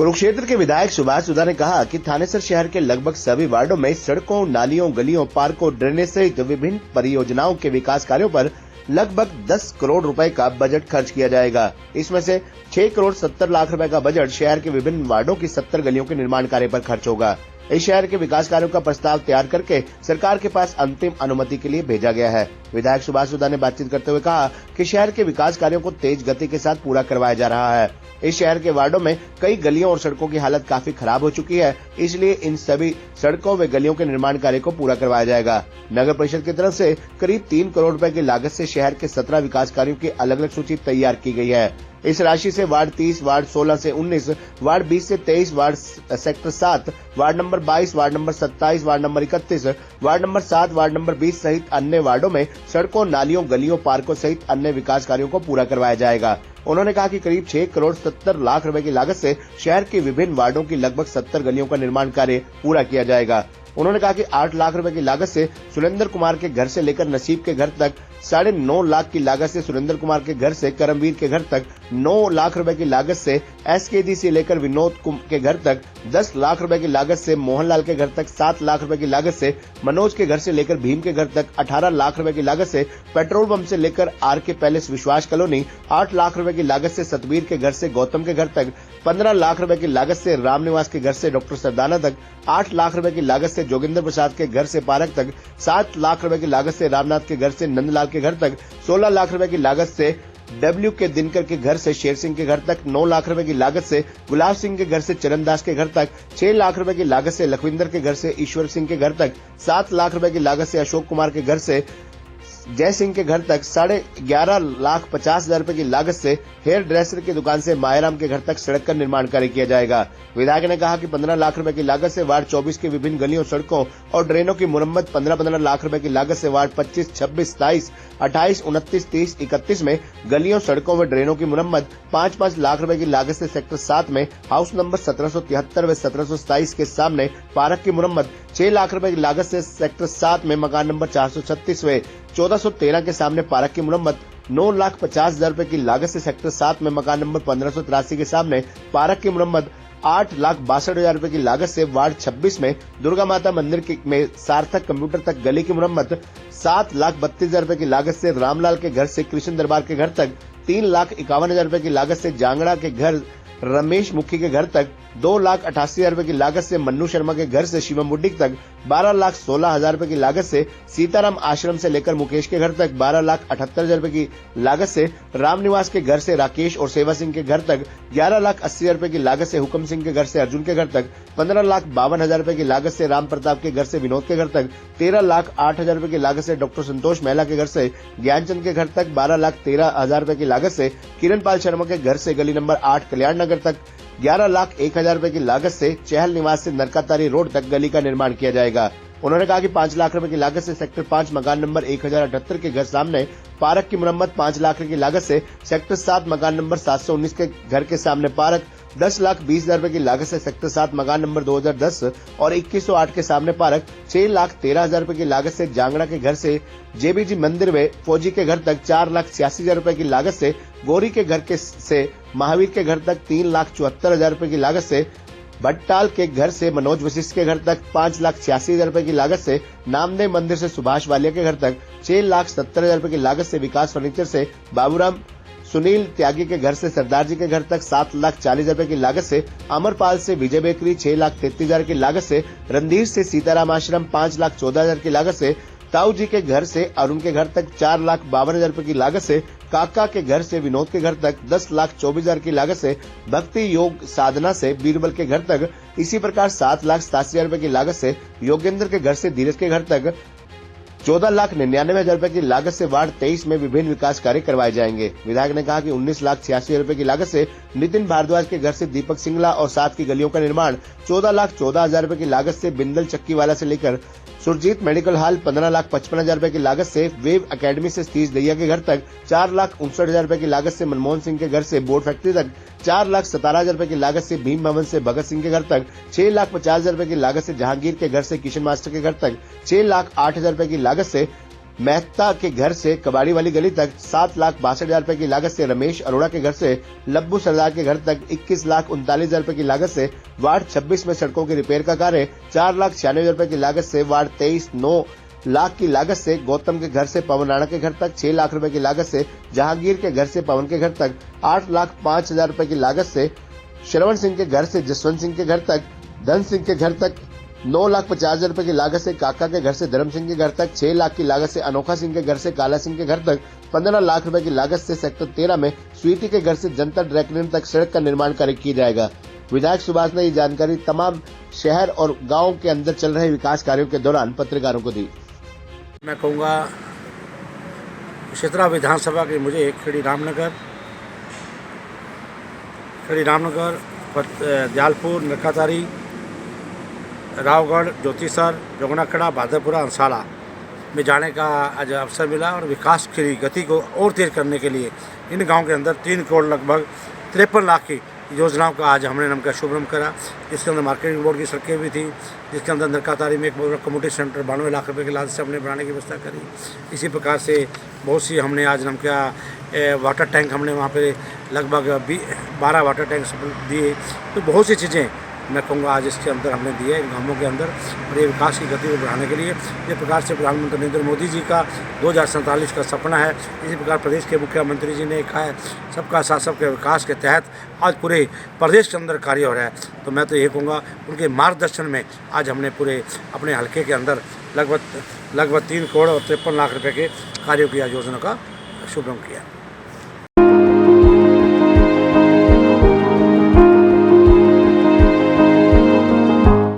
कुरुक्षेत्र के विधायक सुभाष सुधा ने कहा कि थानेसर शहर के लगभग सभी वार्डों में सड़कों, नालियों, गलियों, पार्कों, ड्रेनेज सहित विभिन्न परियोजनाओं के विकास कार्यों पर लगभग 10 करोड़ रुपए का बजट खर्च किया जाएगा। इसमें से 6 करोड़ 70 लाख रुपए का बजट शहर के विभिन्न वार्डों की 70 गलियों के निर्माण कार्य पर खर्च होगा। इस शहर के विकास कार्यों का प्रस्ताव तैयार करके सरकार के पास अंतिम अनुमति के लिए भेजा गया है। विधायक सुभाष सुधा ने बातचीत करते हुए कहा कि शहर के विकास कार्यों को तेज गति के साथ पूरा करवाया जा रहा है। इस शहर के वार्डों में कई गलियों और सड़कों की हालत काफी खराब हो चुकी है, इसलिए इन सभी सड़कों व गलियों के निर्माण कार्य को पूरा करवाया जाएगा। नगर परिषद की तरफ से करीब 3 करोड़ रुपए की लागत से शहर के 17 विकास कार्यों की अलग अलग सूची तैयार की गई है। इस राशि से वार्ड 30, वार्ड 16 से 19, वार्ड 20 से 23, ward sector 7, ward number 22, ward number 27, ward number 31, ward number 7, ward number 20 सहित अन्य वार्डों में सड़कों, नालियों, गलियों, पार्कों सहित अन्य विकास कार्यों को पूरा करवाया जाएगा। उन्होंने कहा कि करीब 6 करोड़ 70 लाख रुपए की लागत से शहर के विभिन्न वार्डों की लगभग 70 गलियों का निर्माण कार्य पूरा किया जाएगा। उन्होंने कहा कि 8 लाख रुपए की लागत से सुरेंद्र कुमार के घर से लेकर नसीब के घर तक, 9.5 लाख की लागत से सुरेंद्र कुमार के घर से करमवीर के घर तक, 9 लाख रुपए की लागत से एसकेजी से लेकर विनोद के घर तक, 10 लाख रुपए की लागत से मोहनलाल के घर तक, 7 लाख रुपए की लागत से मनोज के घर से लेकर भीम के घर तक, 18 लाख रुपए की लागत से पेट्रोल पंप से लेकर आरके पैलेस विश्वास कॉलोनी, 8 लाख रुपए की लागत से सतबीर के घर से गौतम के घर तक, 15 लाख रुपए की लागत से रामनिवास के घर से डॉक्टर सरदाना तक, 8 लाख रुपए की लागत से जोगिंदर प्रसाद के घर से पारक तक, 7 लाख रुपए की लागत से रामनाथ के घर से नंदलाल के घर तक, 16 लाख रुपए की लागत से डब्ल्यू के दिनकर के घर से शेर सिंह के घर तक, 9 लाख रुपए की लागत से गुलाब सिंह के घर से चरणदास के घर तक, 6 लाख रुपए की लागत से लखविंदर के घर से ईश्वर सिंह के घर तक, 7 लाख रुपए की लागत से अशोक कुमार के घर से जय सिंह के घर तक, 11,50,000 रुपए की लागत से हेयर ड्रेसर की दुकान से मायराम के घर तक सड़क का निर्माण कार्य किया जाएगा। विधायक ने कहा कि 15 लाख रुपए की लागत से वार्ड 24 के विभिन्न गलियों, सड़कों और ड्रेनों की मुरम्मत, 15 लाख रुपए की लागत से वार्ड 25, 26, 27, 28, 29, 30, 31 में गलियों, सड़कों व ड्रेनों की मुरम्मत, 5-5 लाख रुपए की लागत से सेक्टर 7 में हाउस नंबर 1773 व 1727 के सामने पार्क की मुरम्मत, 6 लाख रुपए की लागत से सेक्टर 7 में मकान नंबर 436 व 1413 के सामने पार्क की मुरम्मत, 9,50,000 रुपए की लागत से सेक्टर 7 में मकान नंबर 1583 के सामने पार्क की मुरम्मत, 8,62,000 रुपए की लागत से वार्ड 26 में दुर्गा माता मंदिर में सार्थक कंप्यूटर तक गली की मुरम्मत, 7,32,000 रुपए की लागत से रामलाल के घर से कृष्ण दरबार के घर तक, 3,51,000 रुपए की लागत से जांगड़ा के घर रमेश मुखी के घर तक, 2,88,000 रुपए की लागत से मन्नू शर्मा के घर से शिवम बुड्डिक तक, 12,16,000 रुपए की लागत से सीताराम आश्रम से लेकर मुकेश के घर तक, 12,78,000 रुपए की लागत से रामनिवास के घर से राकेश और सेवा सिंह के घर तक, 11,80,000 रुपए की लागत से हुक्म सिंह के घर से अर्जुन के घर तक, 15,52,000 रुपए की लागत से राम प्रताप के घर से विनोद के घर तक, 13,08,000 रुपए की लागत से डॉक्टर संतोष महिला के घर से ज्ञानचंद के घर तक, 12,13,000 रुपए की लागत से किरण पाल शर्मा के घर से गली नंबर 8 कल्याण नगर तक, 11,01,000 रुपए की लागत से चहल निवास से नरकातारी रोड तक गली का निर्माण किया जाएगा। उन्होंने कहा कि 5 लाख रुपए की लागत से सेक्टर 5 मकान नंबर 1078 के घर सामने पार्क की मुरम्मत, 5 लाख की लागत से सेक्टर 7 मकान नंबर 719 के घर के सामने पार्क, 10,20,000 रुपए की लागत से सेक्टर 7 मकान नंबर 2010 और 2108 के सामने पार्क, 6,13,000 रुपए की लागत से जांगड़ा के घर से जेबीजी मंदिर में फौजी के घर तक, 4,86,000 रुपए की लागत से गौरी के घर से महावीर के घर तक, 3,74,000 रुपए की लागत से भट्टाल के घर से मनोज वशिष्ठ के घर तक, 5,86,000 रुपए की लागत से नामदेव मंदिर से सुभाष वालिया के घर तक, 6,70,000 रुपए की लागत से विकास फर्नीचर से बाबूराम सुनील त्यागी के घर से सरदार जी के घर तक, 7,40,000 रुपए की लागत से अमरपाल से विजय बेकरी, 6,33,000 की लागत से रणधीर से सीताराम आश्रम, 5,14,000 की लागत से ताऊ जी के घर से अरुण के घर तक, 4,52,000 रुपए की लागत से काका के घर से विनोद के घर तक, 10,24,000 की लागत से भक्ति योग साधना से बीरबल के घर तक, इसी प्रकार 7,87,000 रुपए की लागत से योगेंद्र के घर से धीरज के घर तक, 14,99,000 रुपए की लागत से वार्ड 23 में विभिन्न विकास कार्य करवाए जाएंगे। विधायक ने कहा कि 19,86,000 रुपए की लागत से नितिन भारद्वाज के घर से दीपक सिंगला और 7 की गलियों का निर्माण, 14,14,000 रुपए की लागत से बिंदल चक्कीवाला से लेकर सुरजीत मेडिकल हॉल, 15,55,000 रुपए की लागत से वेव एकेडमी से सतीश दैया के घर तक, 4,59,000 रुपए की लागत से मनमोहन सिंह के घर से बोर्ड फैक्ट्री तक, 4,17,000 रुपए की लागत से भीम भवन से भगत सिंह के घर तक, 6,50,000 रुपए की लागत से जहांगीर के घर से किशन मास्टर के घर तक, 6,08,000 रुपए की लागत से मेहता के घर से कबाड़ी वाली गली तक 7,62,000 रुपए की लागत से रमेश अरोड़ा के घर से लब्बू सरदार के घर तक 21,39,000 रुपए की लागत से वार्ड 26 में सड़कों की रिपेयर का कार्य, 4,96,000 रुपए की लागत से वार्ड 23 9 लाख की लागत से गौतम के घर से पवन राणा के घर तक, 6 लाख रुपए की लागत से जहांगीर के घर से पवन के घर तक, 8,05,000 रुपए की लागत से श्रवण सिंह के घर से जसवंत सिंह के घर तक, धन सिंह के घर तक, 9,50,000 रुपए की लागत से काका के घर से धर्म सिंह के घर तक, 6 लाख की लागत से अनोखा सिंह के घर से काला सिंह के घर तक, 15 लाख रुपए की लागत से सेक्टर 13 में स्वीटी के घर से जनता ड्राई क्लीनर तक सड़क का निर्माण कार्य किया जाएगा। विधायक सुभाष ने ये जानकारी तमाम शहर और गाँव के अंदर चल रहे विकास कार्यों के दौरान पत्रकारों को दी। मैं कहूँगा क्षेत्रा विधानसभा के मुझे खड़ी रामनगर, दयालपुर, नरकातारी, रावगढ़, ज्योतिसर, जोगनाखड़ा, बादरपुरा, अंसाला में जाने का आज अवसर मिला और विकास की गति को और तेज करने के लिए इन गांव के अंदर 3 करोड़ लगभग 53 लाख की योजनाओं का आज हमने नाम का शुभारंभ करा। जिसके अंदर मार्केटिंग बोर्ड की सड़कें भी थी, जिसके अंदर नरकातारी में एक बहुत बड़ा कम्युनिटी सेंटर 92 लाख रुपए की लागत से हमने बनाने की व्यवस्था करी। इसी प्रकार से बहुत सी हमने आज नाम क्या वाटर टैंक हमने वहाँ पे लगभग 12 वाटर टैंक दिए। तो बहुत सी चीज़ें मैं कहूँगा आज इसके अंदर हमने दिए इन गाँवों के अंदर, और ये विकास की गति को बढ़ाने के लिए। इस प्रकार से प्रधानमंत्री नरेंद्र मोदी जी का 2047 का सपना है। इसी प्रकार प्रदेश के मुख्यमंत्री जी ने कहा है सबका साथ सबके विकास के तहत आज पूरे प्रदेश के अंदर कार्य हो रहा है। तो मैं तो ये कहूँगा उनके मार्गदर्शन में आज हमने पूरे अपने हल्के के अंदर लगभग 3 करोड़ और 53 लाख रुपये के कार्यों की योजना का शुभारंभ किया।